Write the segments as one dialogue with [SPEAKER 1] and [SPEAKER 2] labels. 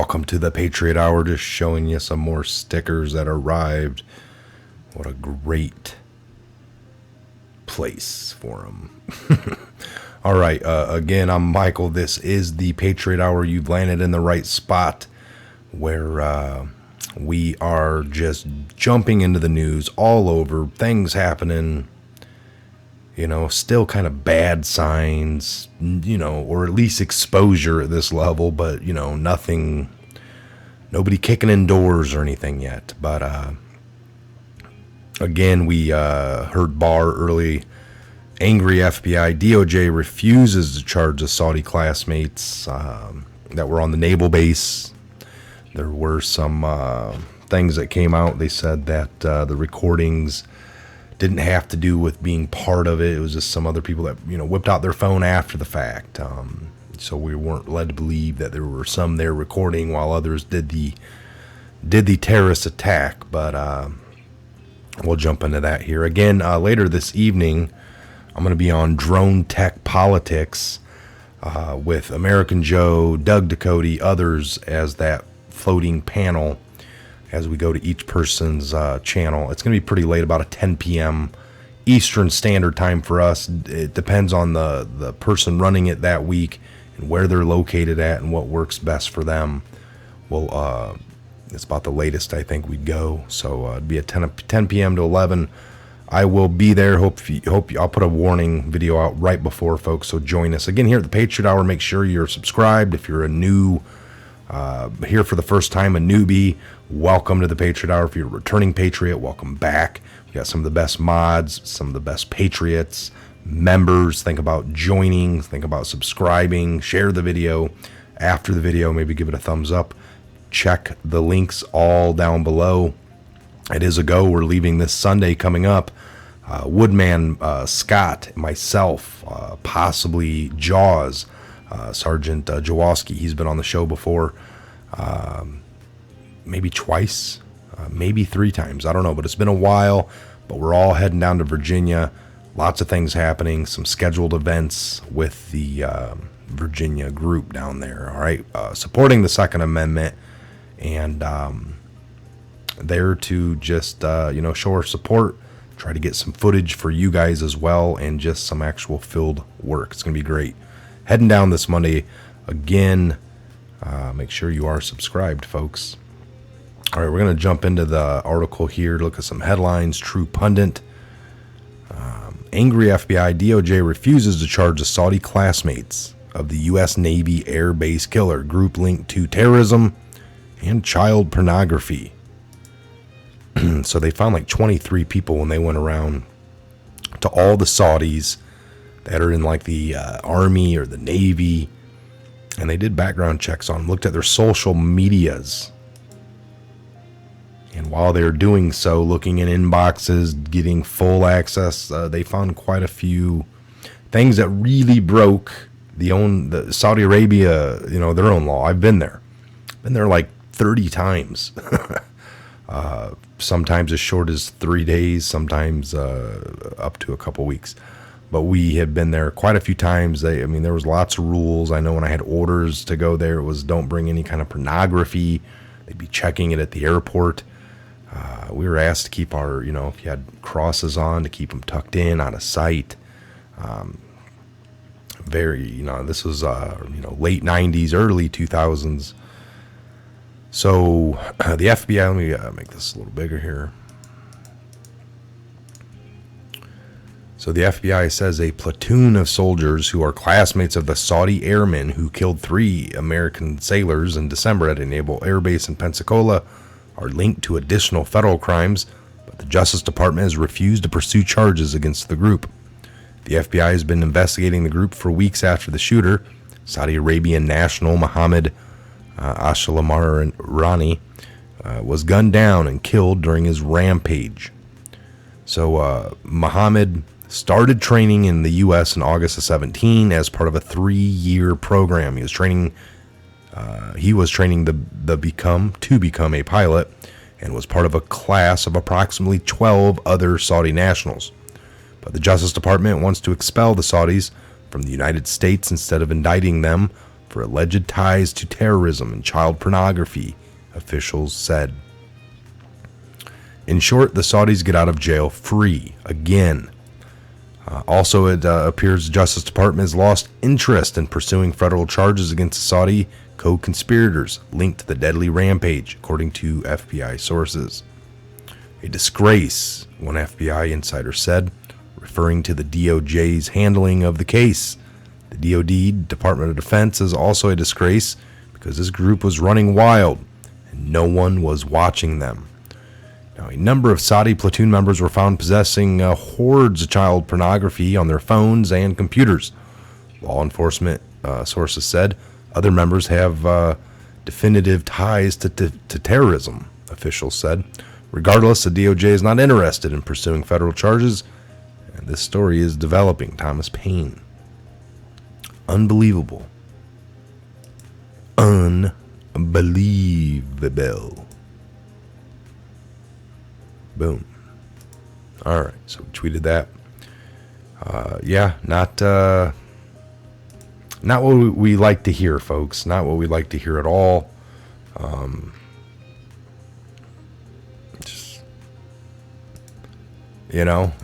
[SPEAKER 1] welcome to the Patriot Hour. Just showing you some more stickers that arrived. What a great place for them. All right, again, I'm Michael. This is the Patriot Hour. You've landed in the right spot where we are just jumping into the news all over, things happening, still kind of bad signs, or at least exposure at this level, but, nothing, nobody kicking in doors or anything yet. But again, we heard Barr early. Angry FBI. DOJ refuses to charge the Saudi classmates that were on the naval base. There were some things that came out. They said that the recordings didn't have to do with being part of it. It was just some other people that, whipped out their phone after the fact. So we weren't led to believe that there were some there recording while others did the terrorist attack. But we'll jump into that here. Again, later this evening, I'm going to be on Drone Tech Politics with American Joe, Doug Ducote, others as that floating panel as we go to each person's channel. It's going to be pretty late, about a 10 p.m. Eastern Standard Time for us. It depends on the person running it that week and where they're located at and what works best for them. Well, it's about the latest I think we'd go. So it'd be at 10 p.m. to 11. I will be there. Hope I'll put a warning video out right before, folks. So join us again here at the Patriot Hour. Make sure you're subscribed. If you're a new here for the first time, a newbie, welcome to the Patriot Hour. If you're a returning Patriot, welcome back. We got some of the best mods, some of the best Patriots, members. Think about joining. Think about subscribing. Share the video. After the video, maybe give it a thumbs up. Check the links all down below. It is a go. We're leaving this Sunday coming up. Woodman Scott, myself, possibly Jaws, Sergeant Jaworski. He's been on the show before, maybe twice, maybe 3 times. I don't know, but it's been a while. But we're all heading down to Virginia. Lots of things happening. Some scheduled events with the Virginia group down there. All right, supporting the Second Amendment and there to just show our support, try to get some footage for you guys as well, and just some actual field work. It's gonna be great. Heading down this Monday again. Make sure you are subscribed, folks. All right, we're gonna jump into the article here to look at some headlines. True Pundit. Angry FBI. DOJ refuses to charge the Saudi classmates of the U.S. Navy Air Base killer, group linked to terrorism and child pornography. So they found like 23 people when they went around to all the Saudis that are in like the Army or the Navy, and they did background checks on them, looked at their social medias. And while they're doing so, looking in inboxes, getting full access, they found quite a few things that really broke the Saudi Arabia, their own law. I've been there. Been there like 30 times. Sometimes as short as 3 days, sometimes up to a couple weeks. But we have been there quite a few times. There was lots of rules. I know when I had orders to go there, it was don't bring any kind of pornography. They'd be checking it at the airport. We were asked to keep our, if you had crosses on, to keep them tucked in, out of sight. This was, late 90s, early 2000s. So the FBI, let me make this a little bigger here. So the FBI says a platoon of soldiers who are classmates of the Saudi airmen who killed 3 American sailors in December at a naval air base in Pensacola are linked to additional federal crimes, but the Justice Department has refused to pursue charges against the group. The FBI has been investigating the group for weeks after the shooter, Saudi Arabian national Mohammed Ashalamar Rani, was gunned down and killed during his rampage. So Mohammed started training in the U.S. in August of 2017 as part of a 3-year program. He was training to become a pilot, and was part of a class of approximately 12 other Saudi nationals. But the Justice Department wants to expel the Saudis from the United States instead of indicting them for alleged ties to terrorism and child pornography, officials said. In short, the Saudis get out of jail free again. Also, it appears the Justice Department has lost interest in pursuing federal charges against the Saudi co-conspirators linked to the deadly rampage, according to FBI sources. A disgrace, one FBI insider said, referring to the DOJ's handling of the case. The DoD, Department of Defense, is also a disgrace because this group was running wild and no one was watching them. Now, a number of Saudi platoon members were found possessing hordes of child pornography on their phones and computers. Law enforcement sources said other members have definitive ties to terrorism, officials said. Regardless, the DOJ is not interested in pursuing federal charges, and this story is developing. Thomas Paine. Unbelievable. Unbelievable. Boom. All right, so we tweeted that. Not what we like to hear, folks. Not what we like to hear at all.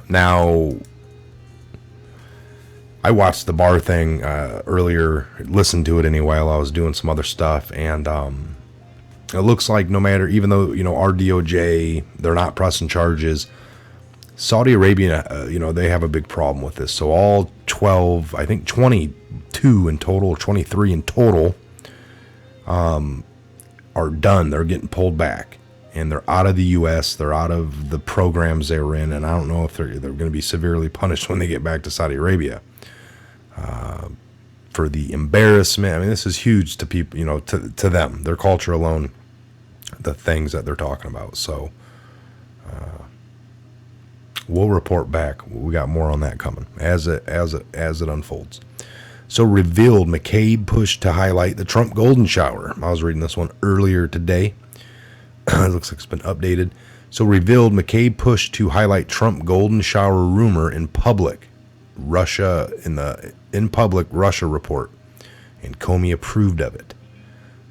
[SPEAKER 1] Now I watched the bar thing earlier, listened to it anyway while I was doing some other stuff, and it looks like no matter, even though, our DOJ, they're not pressing charges, Saudi Arabia, they have a big problem with this. So all 12, I think 22 in total, 23 in total, are done. They're getting pulled back, and they're out of the U.S. They're out of the programs they were in, and I don't know if they're going to be severely punished when they get back to Saudi Arabia for the embarrassment. I mean, this is huge to people, to them, their culture alone, the things that they're talking about. So we'll report back. We got more on that coming as it unfolds. So revealed, McCabe pushed to highlight the Trump golden shower. I was reading this one earlier today. It looks like it's been updated. So revealed, McCabe pushed to highlight Trump golden shower rumor in public. Russia Russia report, and Comey approved of it.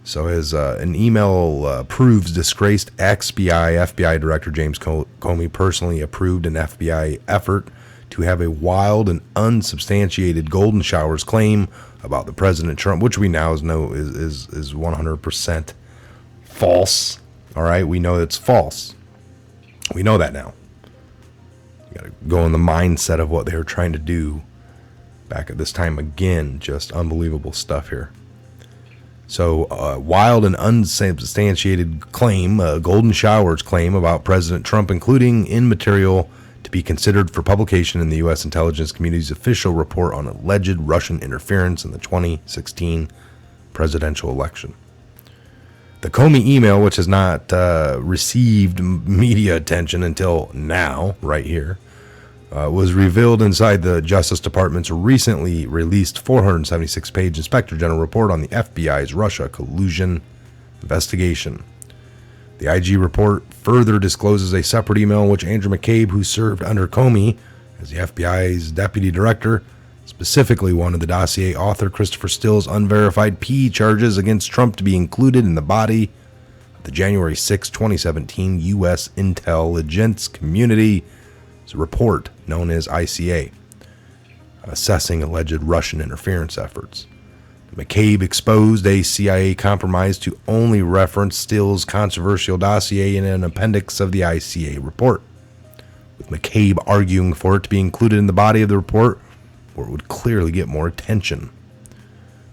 [SPEAKER 1] So as an email proves, disgraced FBI Director James Comey personally approved an FBI effort to have a wild and unsubstantiated golden showers claim about the President Trump, which we now know is 100% false. All right, we know it's false. We know that now. You got to go in the mindset of what they were trying to do back at this time. Again, just unbelievable stuff here. So, wild and unsubstantiated claim, golden showers claim about President Trump, including in material to be considered for publication in the U.S. intelligence community's official report on alleged Russian interference in the 2016 presidential election. The Comey email, which has not received media attention until now, right here, was revealed inside the Justice Department's recently released 476-page Inspector General report on the FBI's Russia collusion investigation. The IG report further discloses a separate email in which Andrew McCabe, who served under Comey as the FBI's deputy director, specifically wanted the dossier author Christopher Still's unverified P charges against Trump to be included in the body of the January 6, 2017 U.S. intelligence community's report known as ICA, assessing alleged Russian interference efforts. McCabe exposed a CIA compromise to only reference Still's controversial dossier in an appendix of the ICA report, with McCabe arguing for it to be included in the body of the report, where it would clearly get more attention.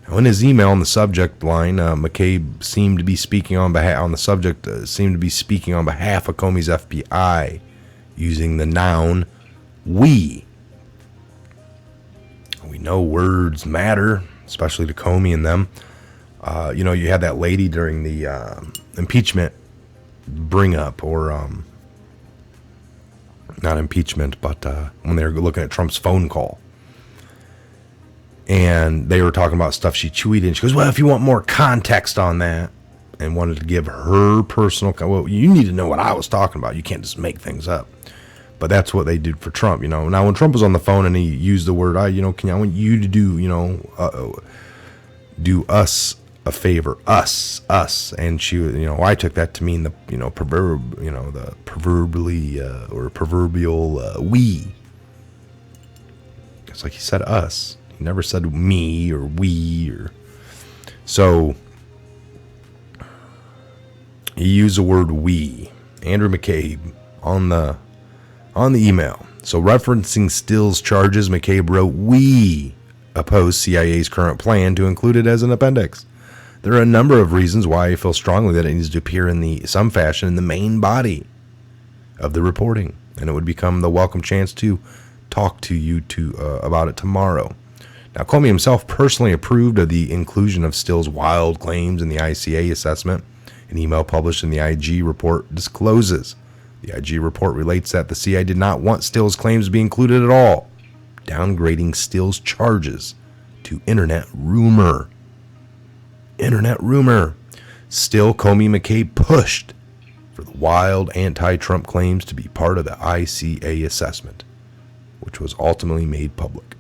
[SPEAKER 1] Now, in his email on the subject line, McCabe seemed to be speaking on behalf of Comey's FBI, using the noun "we." We know words matter, especially to Comey and them. You had that lady during the impeachment bring up, or not impeachment, but when they were looking at Trump's phone call. And they were talking about stuff she tweeted, and she goes, well, if you want more context on that, and wanted to give her personal, well, you need to know what I was talking about. You can't just make things up. But that's what they did for Trump, Now, when Trump was on the phone and he used the word, I want you to do, do us a favor, us. And she, I took that to mean the, the proverbial we. It's like he said us. He never said me or we or so. He used the word we. Andrew McCabe on the email. So referencing Still's charges, McCabe wrote, "We oppose CIA's current plan to include it as an appendix. There are a number of reasons why I feel strongly that it needs to appear in some fashion in the main body of the reporting, and it would become the welcome chance to talk to you about it tomorrow." Now, Comey himself personally approved of the inclusion of Still's wild claims in the ICA assessment. An email published in the IG report discloses. The IG report relates that the CIA did not want Still's claims to be included at all, downgrading Still's charges to internet rumor. Internet rumor. Still, Comey McCabe pushed for the wild anti-Trump claims to be part of the ICA assessment, which was ultimately made public.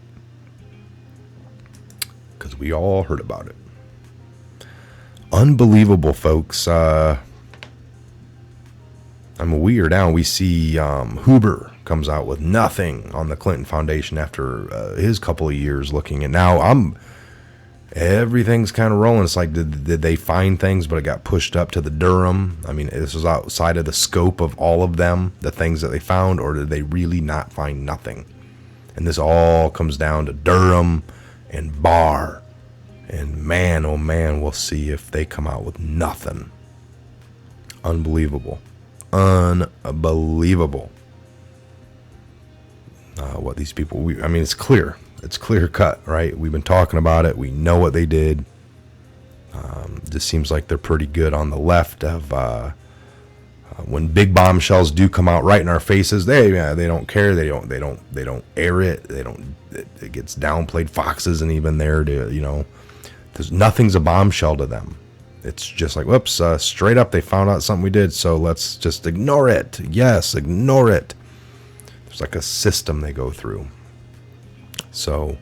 [SPEAKER 1] Because we all heard about it. Unbelievable, folks. We are down. We see Huber comes out with nothing on the Clinton Foundation after his couple of years looking at. Now everything's kind of rolling. It's like, did they find things, but it got pushed up to the Durham? I mean, this was outside of the scope of all of them, the things that they found, or did they really not find nothing? And this all comes down to Durham and Barr. And man, oh man, we'll see if they come out with nothing. Unbelievable. What these people, it's clear. It's clear cut, right? We've been talking about it. We know what they did. Just seems like they're pretty good on the left of when big bombshells do come out right in our faces. They don't care. They don't air it. It gets downplayed. Fox isn't even there to, nothing's a bombshell to them. It's just like, whoops, straight up, they found out something we did, so let's just ignore it. Yes, ignore it. There's like a system they go through. So,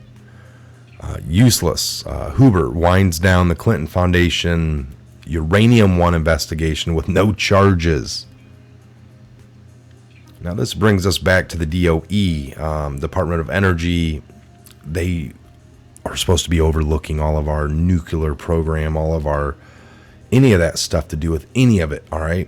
[SPEAKER 1] useless. Huber winds down the Clinton Foundation Uranium One investigation with no charges. Now, this brings us back to the DOE, Department of Energy. They are supposed to be overlooking all of our nuclear program, all of our any of that stuff to do with any of it, all right?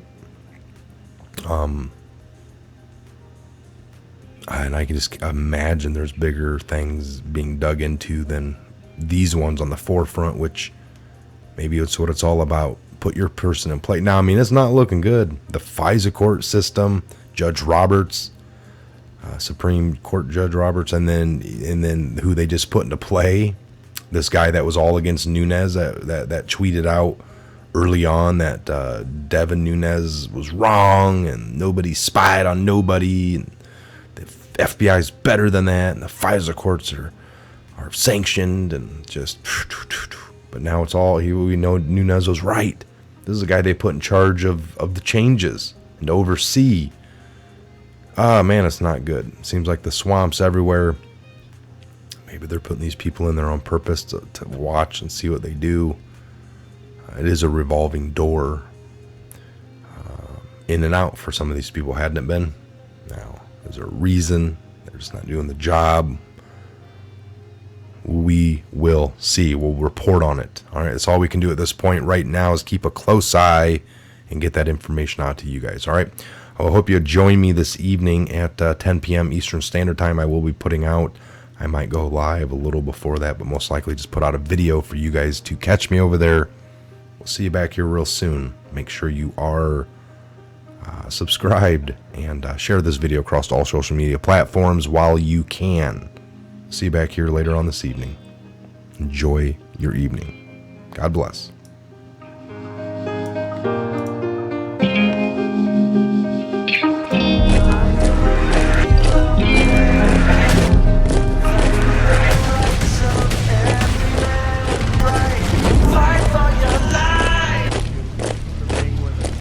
[SPEAKER 1] And I can just imagine there's bigger things being dug into than these ones on the forefront, which maybe it's what it's all about. Put your person in place. Now, it's not looking good. The FISA court system, Judge Roberts, Supreme Court Judge Roberts, and then who they just put into play, this guy that was all against Nunes that tweeted out early on that Devin Nunes was wrong and nobody spied on nobody, and the FBI is better than that, and the FISA courts are sanctioned, and just. But now it's all we know. Nunes was right. This is the guy they put in charge of the changes and to oversee. Man, it's not good. It seems like the swamp's everywhere. Maybe they're putting these people in there on purpose to watch and see what they do. It is a revolving door, in and out for some of these people, hadn't it been? Now, there's a reason. They're just not doing the job. We will see. We'll report on it. All right, that's all we can do at this point right now is keep a close eye and get that information out to you guys. All right, I hope you'll join me this evening at 10 p.m. Eastern Standard Time. I will be putting out, I might go live a little before that, but most likely just put out a video for you guys to catch me over there. We'll see you back here real soon. Make sure you are subscribed and share this video across all social media platforms while you can. See you back here later on this evening. Enjoy your evening. God bless.